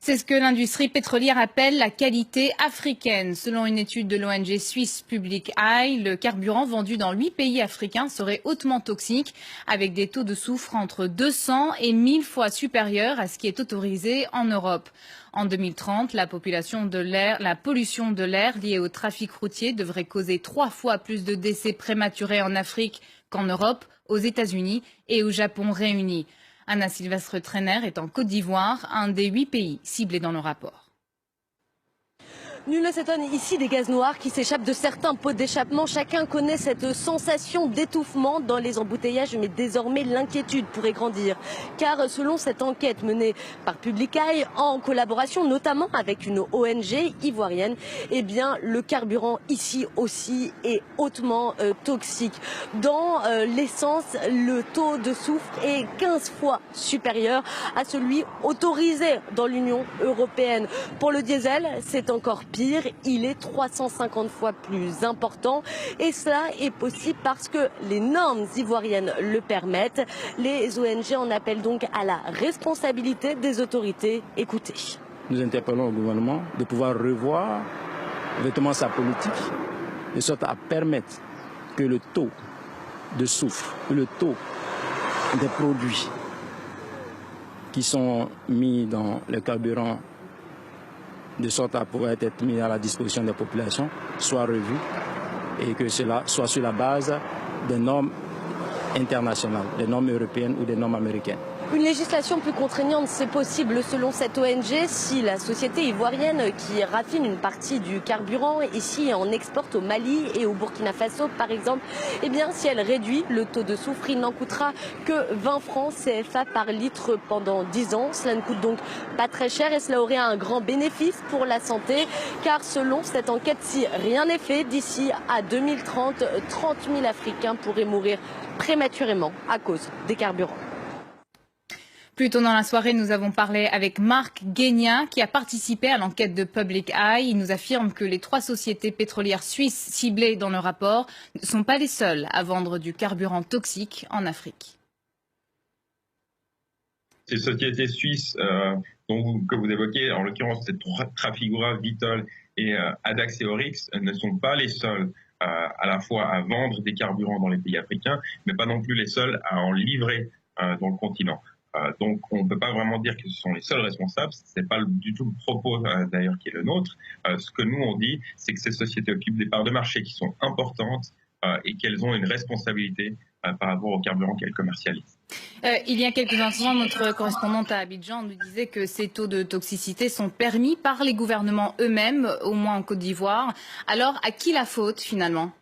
C'est ce que l'industrie pétrolière appelle la qualité africaine. Selon une étude de l'ONG suisse Public Eye, le carburant vendu dans 8 pays africains serait hautement toxique, avec des taux de soufre entre 200 et 1000 fois supérieurs à ce qui est autorisé en Europe. En 2030, la pollution de l'air liée au trafic routier devrait causer 3 fois plus de décès prématurés en Afrique qu'en Europe, aux États-Unis et au Japon réunis. Anna Sylvestre-Trainer est en Côte d'Ivoire, un des 8 pays ciblés dans le rapport. Nul ne s'étonne ici des gaz noirs qui s'échappent de certains pots d'échappement. Chacun connaît cette sensation d'étouffement dans les embouteillages, mais désormais l'inquiétude pourrait grandir. Car selon cette enquête menée par Public Eye, en collaboration notamment avec une ONG ivoirienne, eh bien, le carburant ici aussi est hautement toxique. Dans l'essence, le taux de soufre est 15 fois supérieur à celui autorisé dans l'Union européenne. Pour le diesel, c'est encore pire, il est 350 fois plus important et cela est possible parce que les normes ivoiriennes le permettent. Les ONG en appellent donc à la responsabilité des autorités. Écoutez. Nous interpellons le gouvernement de pouvoir revoir véritablement sa politique de sorte à permettre que le taux de soufre, le taux des produits qui sont mis dans le carburant de sorte à pouvoir être mis à la disposition des populations, soit revu et que cela soit sur la base des normes internationales, des normes européennes ou des normes américaines. Une législation plus contraignante, c'est possible selon cette ONG si la société ivoirienne qui raffine une partie du carburant ici en exporte au Mali et au Burkina Faso par exemple, eh bien si elle réduit le taux de soufre, il n'en coûtera que 20 francs CFA par litre pendant 10 ans. Cela ne coûte donc pas très cher et cela aurait un grand bénéfice pour la santé car selon cette enquête, si rien n'est fait d'ici à 2030, 30 000 Africains pourraient mourir prématurément à cause des carburants. Plus tôt dans la soirée, nous avons parlé avec Marc Guénia qui a participé à l'enquête de Public Eye. Il nous affirme que les 3 sociétés pétrolières suisses ciblées dans le rapport ne sont pas les seules à vendre du carburant toxique en Afrique. Ces sociétés suisses que vous évoquez, en l'occurrence Trafigura, Vitol et Adax et Oryx, ne sont pas les seules à la fois à vendre des carburants dans les pays africains, mais pas non plus les seules à en livrer dans le continent. Donc on ne peut pas vraiment dire que ce sont les seuls responsables, ce n'est pas du tout le propos d'ailleurs qui est le nôtre. Ce que nous on dit, c'est que ces sociétés occupent des parts de marché qui sont importantes et qu'elles ont une responsabilité par rapport aux carburants qu'elles commercialisent. Il y a quelques instants, notre correspondante à Abidjan nous disait que ces taux de toxicité sont permis par les gouvernements eux-mêmes, au moins en Côte d'Ivoire. Alors à qui la faute finalement ?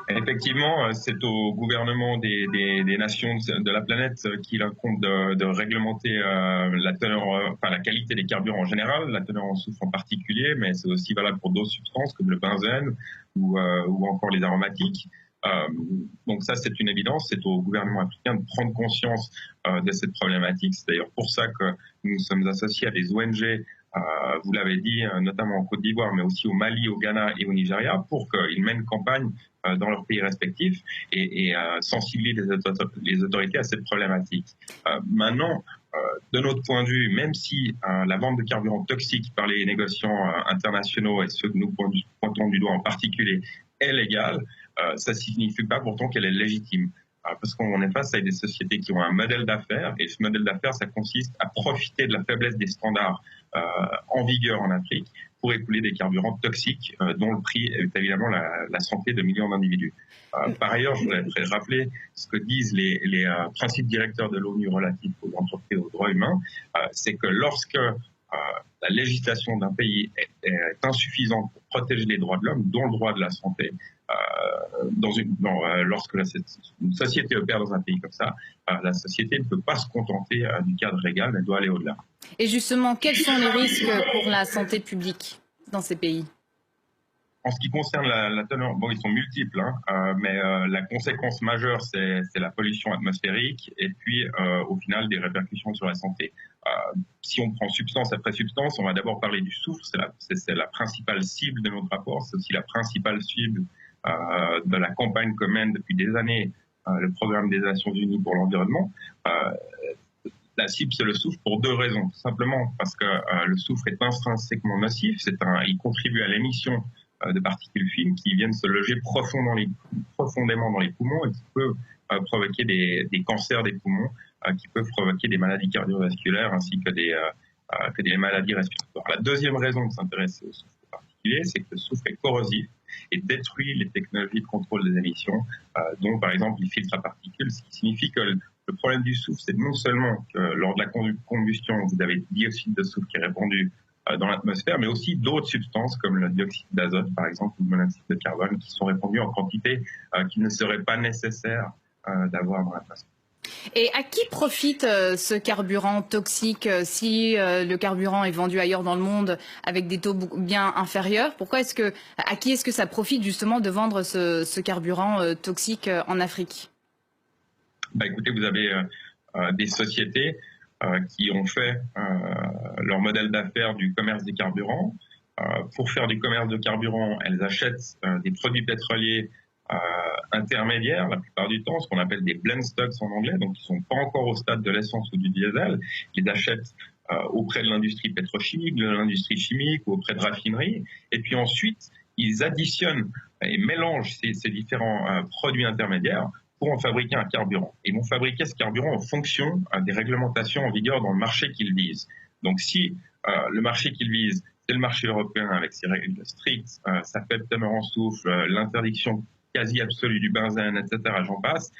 Effectivement, c'est au gouvernement des nations de la planète qu'il incombe de réglementer la qualité des carburants en général, la teneur en soufre en particulier, mais c'est aussi valable pour d'autres substances comme le benzène ou encore les aromatiques. Donc ça, c'est une évidence. C'est au gouvernement africain de prendre conscience de cette problématique. C'est d'ailleurs pour ça que nous sommes associés à des ONG. Vous l'avez dit, notamment en Côte d'Ivoire, mais aussi au Mali, au Ghana et au Nigeria, pour qu'ils mènent campagne dans leurs pays respectifs et sensibilisent les autorités à cette problématique. Maintenant, de notre point de vue, même si la vente de carburants toxiques par les négociants internationaux et ceux que nous pointons du doigt en particulier est légale, ça ne signifie pas pourtant qu'elle est légitime. Parce qu'on est face à des sociétés qui ont un modèle d'affaires, et ce modèle d'affaires, ça consiste à profiter de la faiblesse des standards en vigueur en Afrique pour écouler des carburants toxiques dont le prix est évidemment la santé de millions d'individus. Par ailleurs, je voudrais rappeler ce que disent les principes directeurs de l'ONU relatifs aux entreprises et aux droits humains, c'est que lorsque la législation d'un pays est insuffisante pour protéger les droits de l'homme, dont le droit de la santé, lorsque une société opère dans un pays comme ça, la société ne peut pas se contenter du cadre légal, elle doit aller au-delà. Et justement, quels sont les risques pour la santé publique dans ces pays ? En ce qui concerne la teneur, bon, ils sont multiples, mais la conséquence majeure, c'est la pollution atmosphérique et puis, au final, des répercussions sur la santé. Si on prend substance après substance, on va d'abord parler du soufre, c'est la principale cible de notre rapport, c'est aussi la principale cible de la campagne que mène depuis des années le programme des Nations Unies pour l'environnement. La cible, c'est le soufre pour deux raisons. Tout simplement parce que le soufre est intrinsèquement nocif, il contribue à l'émission de particules fines qui viennent se loger profondément dans les poumons et qui peuvent provoquer des cancers des poumons, qui peuvent provoquer des maladies cardiovasculaires ainsi que des maladies respiratoires. La deuxième raison de s'intéresser au soufre en particulier, c'est que le soufre est corrosif et détruit les technologies de contrôle des émissions, dont par exemple les filtres à particules, ce qui signifie que le problème du soufre, c'est non seulement que lors de la combustion, vous avez du dioxyde de soufre qui est répandu dans l'atmosphère, mais aussi d'autres substances comme le dioxyde d'azote, par exemple, ou le monoxyde de carbone, qui sont répandues en quantité qui ne serait pas nécessaire d'avoir dans l'atmosphère. Et à qui profite ce carburant toxique si le carburant est vendu ailleurs dans le monde avec des taux bien inférieurs? À qui est-ce que ça profite justement de vendre ce carburant toxique en Afrique? Écoutez, vous avez des sociétés qui ont fait leur modèle d'affaires du commerce des carburants. Pour faire du commerce de carburant, elles achètent des produits pétroliers intermédiaires la plupart du temps, ce qu'on appelle des blend stocks en anglais, donc qui ne sont pas encore au stade de l'essence ou du diesel. Ils achètent auprès de l'industrie pétrochimique, de l'industrie chimique ou auprès de raffineries. Et puis ensuite, ils additionnent et mélangent ces différents produits intermédiaires pour en fabriquer un carburant. Ils vont fabriquer ce carburant en fonction des réglementations en vigueur dans le marché qu'ils visent. Donc si le marché qu'ils visent, c'est le marché européen avec ses règles strictes, sa faible teneur en soufre, l'interdiction quasi absolue du benzène, etc., j'en passe,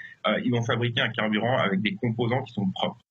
ils vont fabriquer un carburant avec des composants qui sont propres.